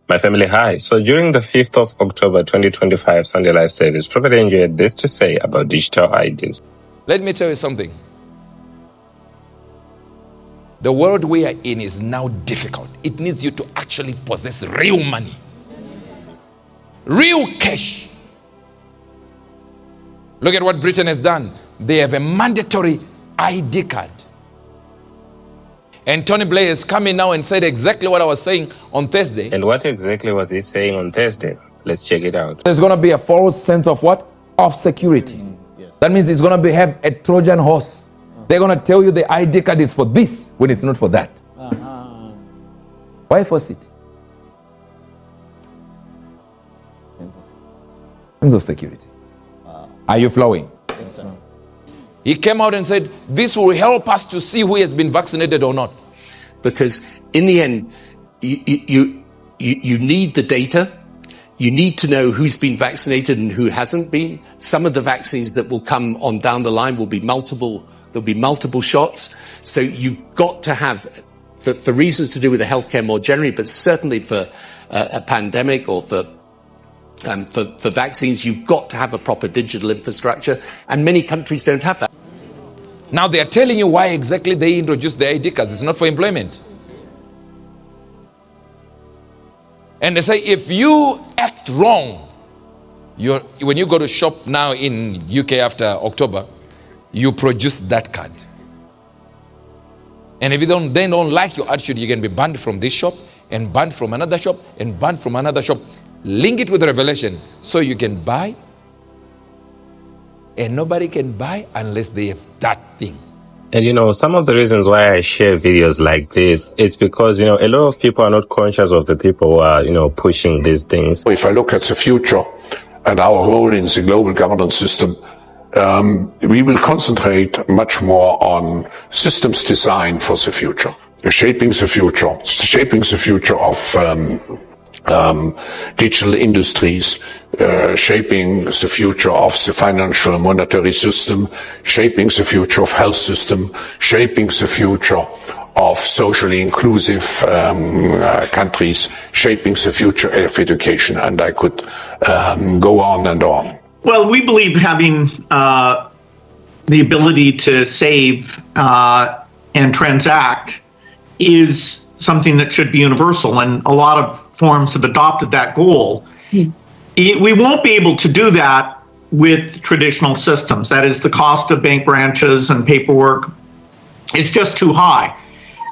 My family, hi. So during the 5th of October 2025 Sunday Live service, Prophet Angel had this to say about digital IDs. Let me tell you something. The world we are in is now difficult. It needs you to actually possess real money. Real cash. Look at what Britain has done. They have a mandatory ID card. And Tony Blair has come in now and said exactly what I was saying on Thursday. And what exactly was he saying on Thursday? Let's check it out. There's going to be a false sense of what? Of security. Yes. That means it's going to have a Trojan horse. They're going to tell you the ID card is for this when it's not for that. Why force it? Sense of security. Are you flowing? Yes, sir. He came out and said, this will help us to see who has been vaccinated or not. Because in the end, you need the data. You need to know who's been vaccinated and who hasn't been. Some of the vaccines that will come on down the line will be multiple. There'll be multiple shots. So you've got to have, for reasons to do with the healthcare more generally, but certainly for a pandemic or for vaccines, you've got to have a proper digital infrastructure, and many countries don't have that. Now they're telling you why exactly they introduced the ID cards. It's not for employment. And they say if you act wrong, when you go to shop now in UK after October, you produce that card. And if they don't like your attitude, you can be banned from this shop and banned from another shop and banned from another shop. Link it with Revelation so you can buy, and nobody can buy unless they have that thing. And some of the reasons why I share videos like this, it's because, a lot of people are not conscious of the people who are, pushing these things. If I look at the future and our role in the global governance system, we will concentrate much more on systems design for the future, shaping the future of digital industries, shaping the future of the financial monetary system, shaping the future of health system, shaping the future of socially inclusive countries, shaping the future of education, and I could go on and on. Well, we believe having the ability to save and transact is something that should be universal, and a lot of forms have adopted that goal. We won't be able to do that with traditional systems. That is, the cost of bank branches and paperwork is just too high.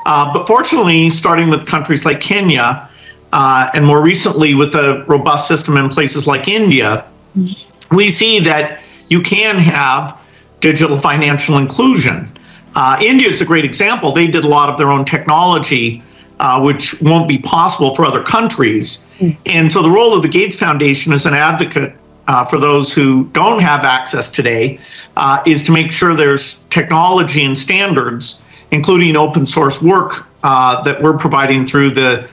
But fortunately, starting with countries like Kenya, and more recently with a robust system in places like India, we see that you can have digital financial inclusion. India is a great example. They did a lot of their own technology, which won't be possible for other countries. And so the role of the Gates Foundation as an advocate for those who don't have access today is to make sure there's technology and standards, including open source work that we're providing through the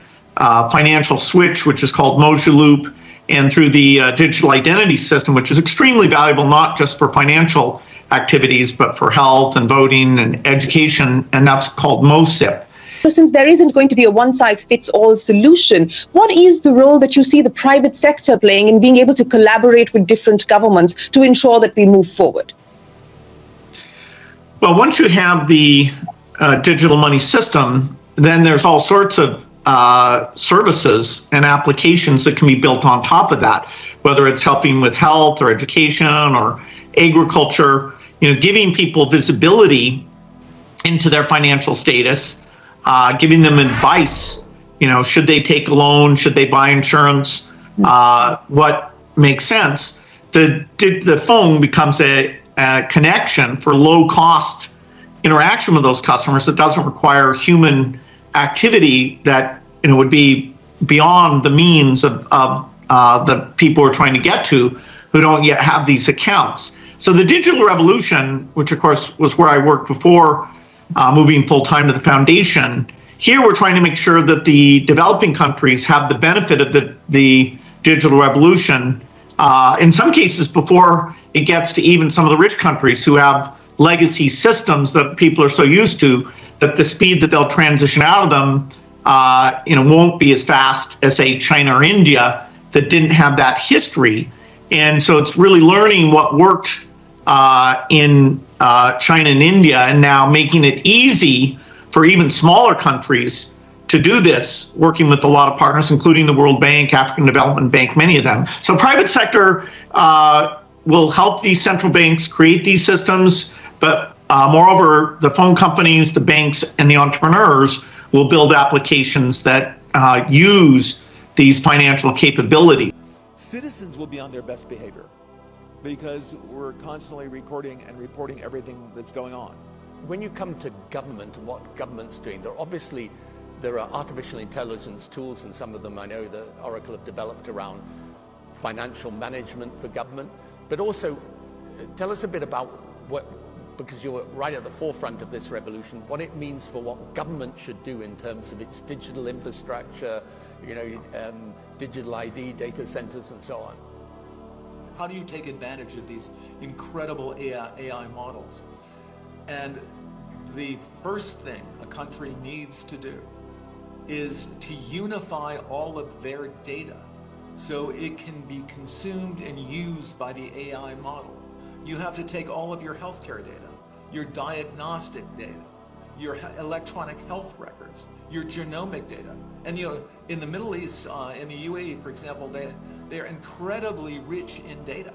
financial switch, which is called Moja Loop, and through the digital identity system, which is extremely valuable, not just for financial activities, but for health and voting and education, and that's called MOSIP. Since there isn't going to be a one-size-fits-all solution, what is the role that you see the private sector playing in being able to collaborate with different governments to ensure that we move forward? Well, once you have the digital money system, then there's all sorts of services and applications that can be built on top of that, whether it's helping with health or education or agriculture, giving people visibility into their financial status, giving them advice, should they take a loan, should they buy insurance, what makes sense. The phone becomes a connection for low cost interaction with those customers that doesn't require human activity that would be beyond the means of the people we're trying to get to who don't yet have these accounts. So the digital revolution, which of course was where I worked before moving full-time to the foundation, here we're trying to make sure that the developing countries have the benefit of the digital revolution, in some cases before it gets to even some of the rich countries who have legacy systems that people are so used to that the speed that they'll transition out of them won't be as fast as, say, China or India that didn't have that history. And so it's really learning what worked in China and India, and now making it easy for even smaller countries to do this, working with a lot of partners, including the World Bank, African Development Bank, many of them. So private sector will help these central banks create these systems, but moreover, the phone companies, the banks, and the entrepreneurs will build applications that use these financial capabilities. Citizens will be on their best behavior because we're constantly recording and reporting everything that's going on. When you come to government and what government's doing, there are artificial intelligence tools, and some of them I know that Oracle have developed around financial management for government. But also, tell us a bit about what, because you're right at the forefront of this revolution, what it means for what government should do in terms of its digital infrastructure, digital ID, data centers, and so on. How do you take advantage of these incredible AI models? And the first thing a country needs to do is to unify all of their data so it can be consumed and used by the AI model. You have to take all of your healthcare data, your diagnostic data, your electronic health records, your genomic data. And in the Middle East, in the UAE, for example, they're incredibly rich in data.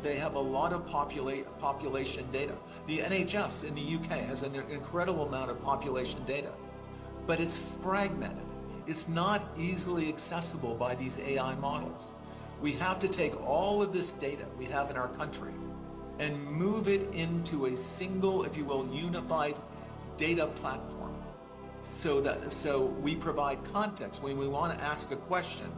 They have a lot of population data. The NHS in the UK has an incredible amount of population data, but it's fragmented. It's not easily accessible by these AI models. We have to take all of this data we have in our country and move it into a single, if you will, unified data platform, so we provide context. When we want to ask a question,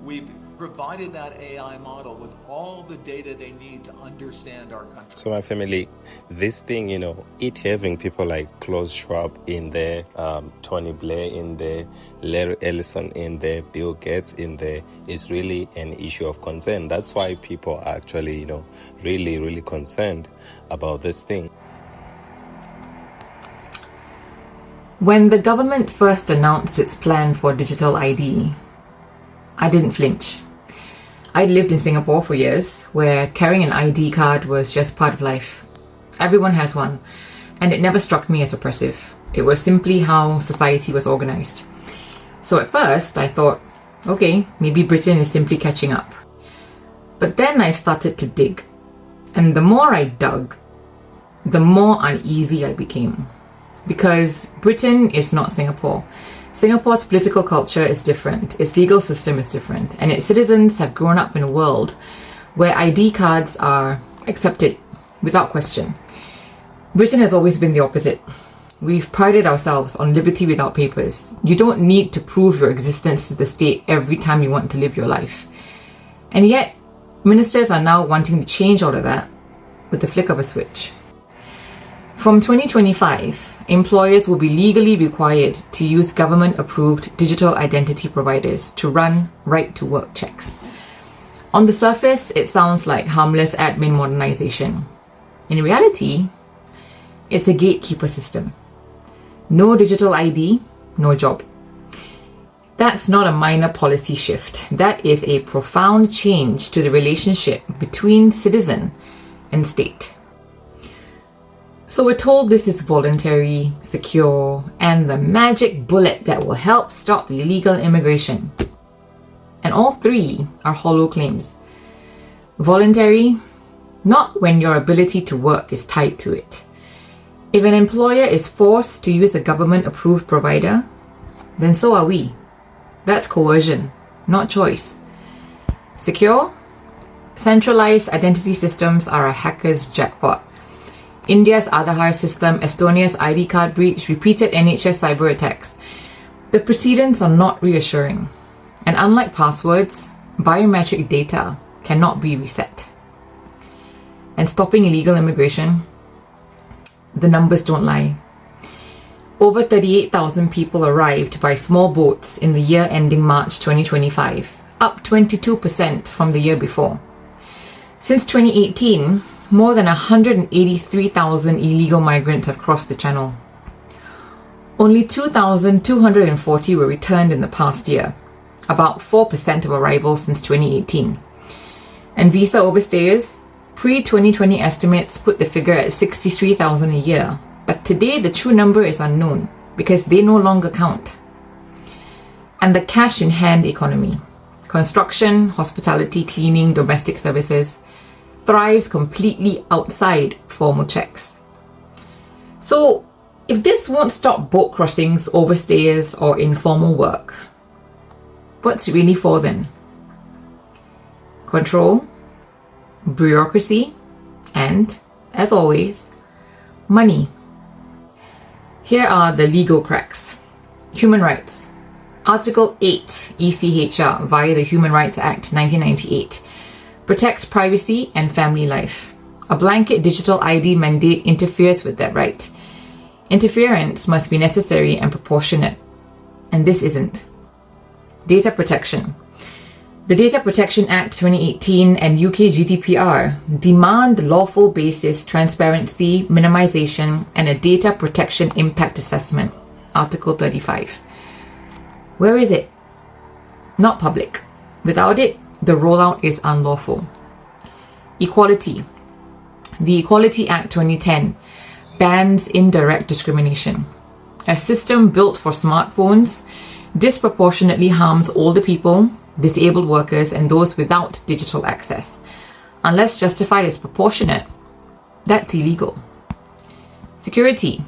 we've provided that AI model with all the data they need to understand our country. So my family, this thing, it having people like Klaus Schwab in there, Tony Blair in there, Larry Ellison in there, Bill Gates in there, is really an issue of concern. That's why people are actually, really, really concerned about this thing. When the government first announced its plan for digital ID, I didn't flinch. I'd lived in Singapore for years, where carrying an ID card was just part of life. Everyone has one, and it never struck me as oppressive. It was simply how society was organized. So at first, I thought, okay, maybe Britain is simply catching up. But then I started to dig, and the more I dug, the more uneasy I became. Because Britain is not Singapore. Singapore's political culture is different, its legal system is different, and its citizens have grown up in a world where ID cards are accepted without question. Britain has always been the opposite. We've prided ourselves on liberty without papers. You don't need to prove your existence to the state every time you want to live your life. And yet, ministers are now wanting to change all of that with the flick of a switch. From 2025, employers will be legally required to use government-approved digital identity providers to run right-to-work checks. On the surface, it sounds like harmless admin modernization. In reality, it's a gatekeeper system. No digital ID, no job. That's not a minor policy shift. That is a profound change to the relationship between citizen and state. So we're told this is voluntary, secure, and the magic bullet that will help stop illegal immigration. And all three are hollow claims. Voluntary, not when your ability to work is tied to it. If an employer is forced to use a government-approved provider, then so are we. That's coercion, not choice. Secure? Centralized identity systems are a hacker's jackpot. India's Aadhaar system, Estonia's ID card breach, repeated NHS cyber attacks. The precedents are not reassuring. And unlike passwords, biometric data cannot be reset. And stopping illegal immigration, the numbers don't lie. Over 38,000 people arrived by small boats in the year ending March 2025, up 22% from the year before. Since 2018, more than 183,000 illegal migrants have crossed the channel. Only 2,240 were returned in the past year, about 4% of arrivals since 2018. And visa overstayers, pre-2020 estimates put the figure at 63,000 a year, but today the true number is unknown because they no longer count. And the cash in hand economy, construction, hospitality, cleaning, domestic services, thrives completely outside formal checks. So if this won't stop boat crossings, overstayers, or informal work, what's it really for then? Control, bureaucracy, and, as always, money. Here are the legal cracks. Human rights. Article 8 ECHR via the Human Rights Act 1998 protects privacy and family life. A blanket digital ID mandate interferes with that right. Interference must be necessary and proportionate, and this isn't. Data protection. The Data Protection Act 2018 and UK GDPR demand lawful basis, transparency, minimization, and a data protection impact assessment. Article 35. Where is it? Not public. Without it, the rollout is unlawful. Equality. The Equality Act 2010 bans indirect discrimination. A system built for smartphones disproportionately harms older people, disabled workers, and those without digital access. Unless justified as proportionate, that's illegal. Security.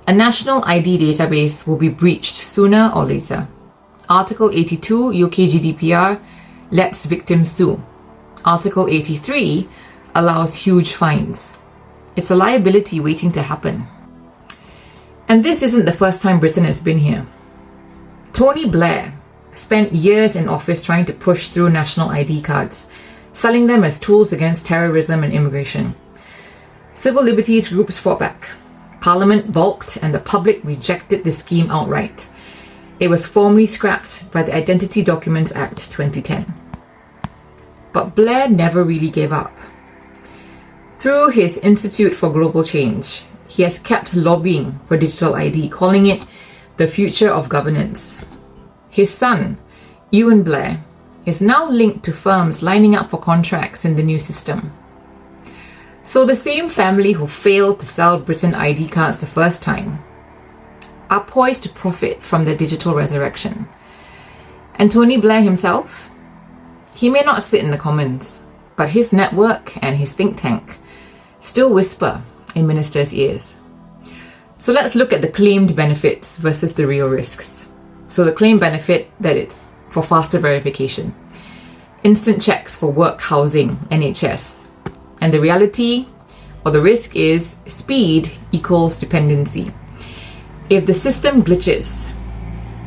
A national ID database will be breached sooner or later. Article 82 UK GDPR lets victims sue. Article 83 allows huge fines. It's a liability waiting to happen. And this isn't the first time Britain has been here. Tony Blair spent years in office trying to push through national ID cards, selling them as tools against terrorism and immigration. Civil liberties groups fought back. Parliament balked and the public rejected the scheme outright. It was formally scrapped by the Identity Documents Act 2010. But Blair never really gave up. Through his Institute for Global Change, he has kept lobbying for digital ID, calling it the future of governance. His son, Ewan Blair, is now linked to firms lining up for contracts in the new system. So the same family who failed to sell Britain ID cards the first time are poised to profit from the digital resurrection. And Tony Blair himself? He may not sit in the Commons, but his network and his think tank still whisper in ministers' ears. So let's look at the claimed benefits versus the real risks. So the claimed benefit, that it's for faster verification. Instant checks for work, housing, NHS. And the reality or the risk is speed equals dependency. If the system glitches,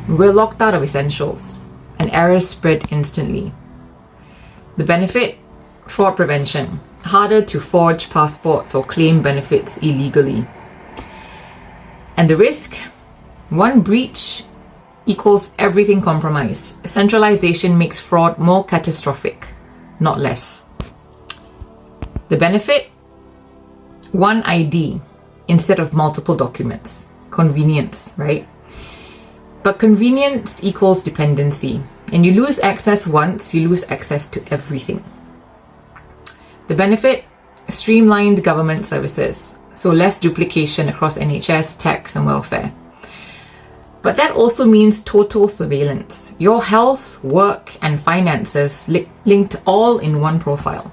we're locked out of essentials and errors spread instantly. The benefit, fraud prevention. Harder to forge passports or claim benefits illegally. And the risk, one breach equals everything compromised. Centralization makes fraud more catastrophic, not less. The benefit, one ID instead of multiple documents. Convenience, right? But convenience equals dependency. And you lose access once, you lose access to everything. The benefit, streamlined government services. So less duplication across NHS, tax, and welfare. But that also means total surveillance. Your health, work, and finances linked all in one profile.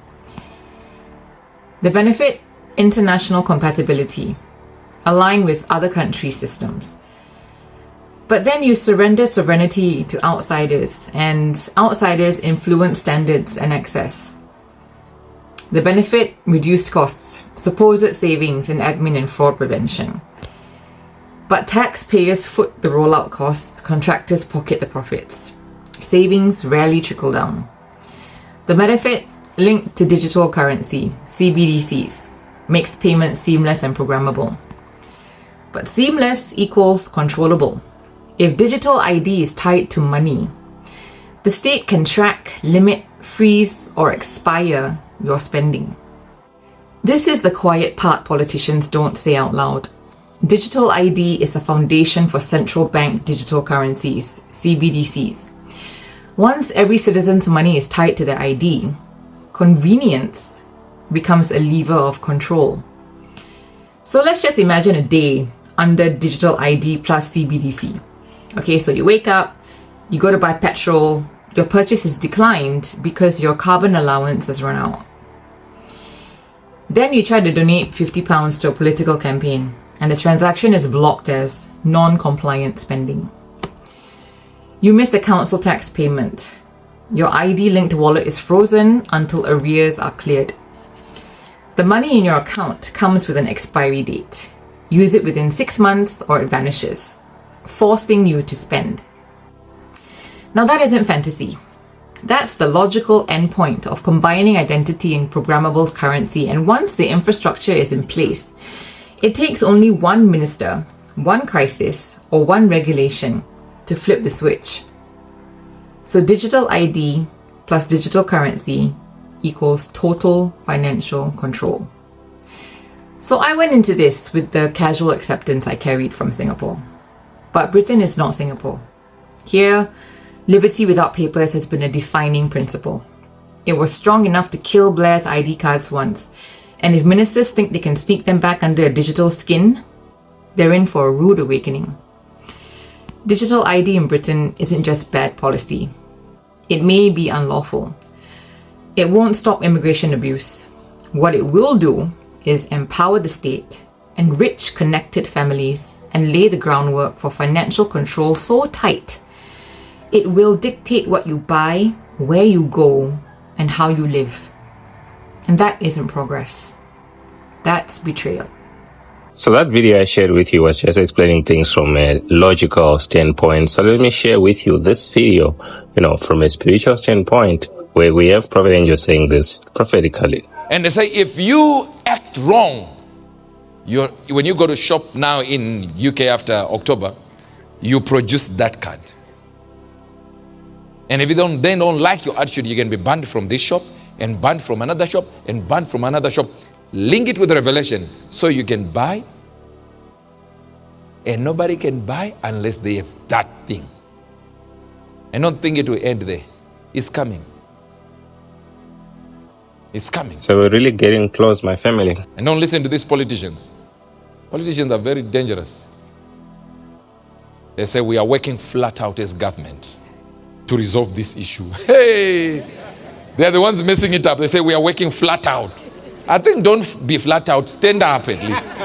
The benefit, international compatibility. Align with other countries' systems. But then you surrender sovereignty to outsiders, and outsiders influence standards and access. The benefit, reduced costs, supposed savings in admin and fraud prevention. But taxpayers foot the rollout costs, contractors pocket the profits. Savings rarely trickle down. The benefit, linked to digital currency, CBDCs, makes payments seamless and programmable. But seamless equals controllable. If digital ID is tied to money, the state can track, limit, freeze, or expire your spending. This is the quiet part politicians don't say out loud. Digital ID is the foundation for central bank digital currencies, CBDCs. Once every citizen's money is tied to their ID, convenience becomes a lever of control. So let's just imagine a day under digital ID plus CBDC. Okay, so you wake up, you go to buy petrol, your purchase is declined because your carbon allowance has run out. Then you try to donate £50 to a political campaign, and the transaction is blocked as non-compliant spending. You miss a council tax payment. Your ID-linked wallet is frozen until arrears are cleared. The money in your account comes with an expiry date. Use it within 6 months or it vanishes, forcing you to spend. Now that isn't fantasy. That's the logical endpoint of combining identity and programmable currency, and once the infrastructure is in place, it takes only one minister, one crisis, or one regulation to flip the switch. So digital ID plus digital currency equals total financial control. So I went into this with the casual acceptance I carried from Singapore. But Britain is not Singapore. Here, liberty without papers has been a defining principle. It was strong enough to kill Blair's ID cards once, and if ministers think they can sneak them back under a digital skin, they're in for a rude awakening. Digital ID in Britain isn't just bad policy. It may be unlawful. It won't stop immigration abuse. What it will do is empower the state, enrich connected families, and lay the groundwork for financial control so tight it will dictate what you buy, where you go, and how you live. And that isn't progress. That's betrayal. So that video I shared with you was just explaining things from a logical standpoint. So let me share with you this video, from a spiritual standpoint, where we have Prophet Angel saying this prophetically. And they say, if you act wrong, when you go to shop now in UK after October, you produce that card. And if they don't like your attitude, you can be banned from this shop, and banned from another shop, and banned from another shop. Link it with Revelation so you can buy, and nobody can buy unless they have that thing. I don't think it will end there. It's coming. It's coming. So we're really getting close, my family. And don't listen to these politicians. Politicians are very dangerous. They say we are working flat out as government to resolve this issue. Hey! They're the ones messing it up. They say we are working flat out. I think don't be flat out. Stand up at least.